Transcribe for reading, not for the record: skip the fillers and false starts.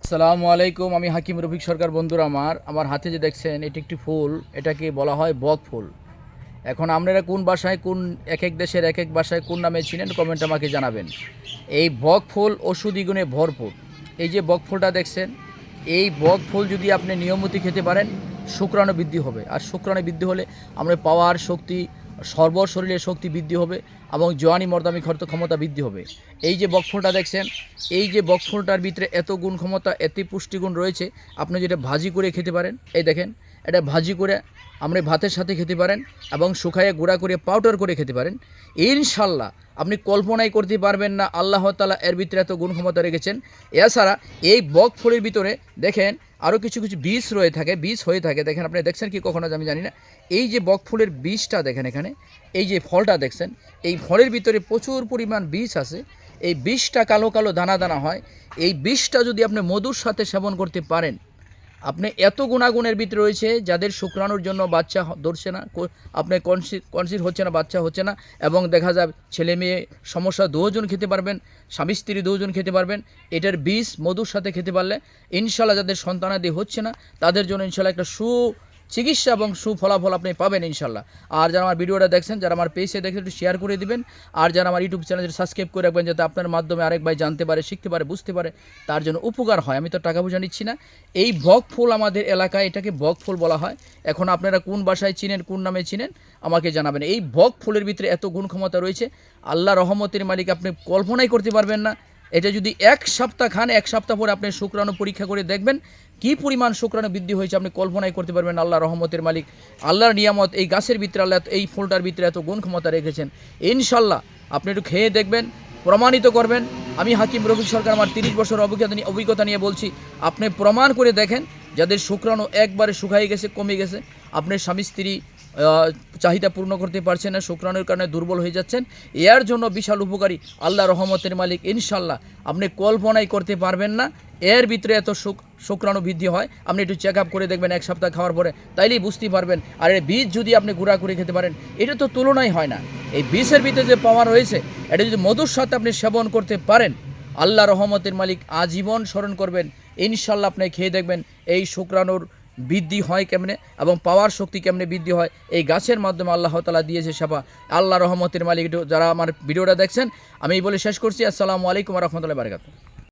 আসসালামু আলাইকুম। আমি হাকিম রফিক সরকার। বন্ধুরা, আমার হাতে যে দেখছেন এটি একটি ফুল, এটাকে বলা হয় বক ফুল। এখন আপনারা কোন ভাষায়, কোন এক এক দেশের এক এক ভাষায় কোন নামে চিনেন, কমেন্ট আমাকে জানাবেন। এই বক ফুল ঔষধি গুণে ভরপুর। এই যে বক ফুলটা দেখছেন, এই বক ফুল যদি আপনি নিয়মিত খেতে পারেন, শুক্রাণু বৃদ্ধি হবে। আর শুক্রাণু বৃদ্ধি হলে আমরা পাওয়ার শক্তি, সর্ব শরীরের শক্তি বৃদ্ধি হবে এবং জোয়ানি মর্দামি ক্ষমতা বৃদ্ধি হবে। এই যে বকফুলটা দেখছেন, এই যে বকফুলটার ভিতরে এত গুণ ক্ষমতা, এত পুষ্টিগুণ রয়েছে। আপনি যেটা ভাজি করে খেতে পারেন, এই দেখেন, এটা ভাজি করে আপনি ভাতের সাথে খেতে পারেন এবং শুকায়ে গুঁড়া করে পাউডার করে খেতে পারেন। ইনশাল্লাহ আপনি কল্পনাই করতে পারবেন না আল্লাহ তাআলা এর ভিতরে এত গুণ ক্ষমতা রেখেছেন। এছাড়া এই বক ফুলের ভিতরে দেখেন আরও কিছু কিছু বীজ বীজ হয়ে থাকে। দেখেন, আপনি দেখছেন কি কখনো আমি জানি না। এই যে বক ফুলের বীজটা দেখেন, এখানে এই যে ফলটা দেখছেন, এই ফলের ভিতরে প্রচুর পরিমাণ বীজ আছে। এই বীজটা কালো কালো দানা দানা হয়। এই বীজটা যদি আপনি মধুর সাথে সেবন করতে পারেন, আপনি এত গুণাগুণের ভিতরে রয়েছে, যাদের শুক্রাণুর জন্য বাচ্চা ধরছে না, আপনি কনসিভ হচ্ছে না, বাচ্চা হচ্ছে না, এবং দেখা যায় ছেলে মেয়ে সমস্যা, দুজন খেতে পারবেন, স্বামী স্ত্রী দুজন খেতে পারবেন। এটার বীজ মধুর সাথে খেতে পারলে ইনশাল্লাহ যাদের সন্তানাদি হচ্ছে না, তাদের জন্য ইনশাল্লাহ একটা চিকিৎসা এবং সুফলাফল আপনি পাবেন ইনশাল্লাহ। আর যারা আমার ভিডিওটা দেখছেন, যারা আমার পেজে দেখছেন, একটু শেয়ার করে দিবেন। আর যারা আমার ইউটিউব চ্যানেল সাবস্ক্রাইব করে রাখবেন, যাতে আপনার মাধ্যমে আরেক ভাই জানতে পারে, শিখতে পারে, বুঝতে পারে, তার জন্য উপকার হয়। আমি তো টাকা পয়সা নিচ্ছি না। এই বক ফুল আমাদের এলাকায় এটাকে বক ফুল বলা হয়। এখন আপনারা কোন ভাষায় চিনেন, কোন নামে চিনেন, আমাকে জানাবেন। এই বক ফুলের ভিতরে এত গুণ ক্ষমতা রয়েছে, আল্লাহ রহমতের মালিক, আপনি কল্পনাই করতে পারবেন না। এটা যদি এক সপ্তাহ খান, এক সপ্তাহ পরে আপনি শুক্রাণু পরীক্ষা করে দেখবেন কি পরিমাণ শুক্রাণু বৃদ্ধি হয়েছে, আপনি কল্পনাই করতে পারবেন। আল্লাহ রহমতের মালিক, আল্লাহর নিয়ামত, এই গাছের ভিতরে আল্লাহ এই ফুলটার ভিতরে এত গুণ ক্ষমতা রেখেছেন। ইনশাল্লাহ আপনি একটু খেয়ে দেখবেন, প্রমাণিত করবেন। আমি হাকিম রফিক সরকার, আমার 30 বছর অভিজ্ঞতা নিয়ে বলছি। আপনি প্রমাণ করে দেখেন, যাদের শুক্রাণু একবারে শুকাই গেছে, কমে গেছে, আপনার স্বামী স্ত্রী চাহিদা পূর্ণ করতে পারছেন না, শুক্রাণুর কারণে দুর্বল হয়ে যাচ্ছেন, এর জন্য বিশাল উপকারী আল্লাহ রহমতের মালিক। ইনশাল্লাহ আপনি কল্পনাই করতে পারবেন না এর ভিতরে এত শুক্রাণু বৃদ্ধি হয়। আপনি একটু চেক আপ করে দেখবেন এক সপ্তাহ খাওয়ার পরে, তাইলেই বুঝতে পারবেন। আর এই বীজ যদি আপনি গুঁড়া করে খেতে পারেন, এটা তো তুলনাই হয় না। এই বীজের ভিতরে যে পাওয়ার রয়েছে, এটা যদি মধুর সাথে আপনি সেবন করতে পারেন, আল্লাহ রহমতের মালিক আজীবন স্মরণ করবেন। ইনশাল্লাহ আপনি খেয়ে দেখবেন এই শুক্রাণুর বৃদ্ধি হয় কেমনে এবং পাওয়ার শক্তি কেমনে বৃদ্ধি হয়। এই গাছের মাধ্যমে আল্লাহ তাআলা দিয়েছে সেবা। আল্লাহ রহমতের মালিক। যারা আমার ভিডিওটা দেখছেন, আমি এই বলে শেষ করছি। আসসালামু আলাইকুম ওয়া রাহমাতুল্লাহি ওয়া বারাকাতুহু।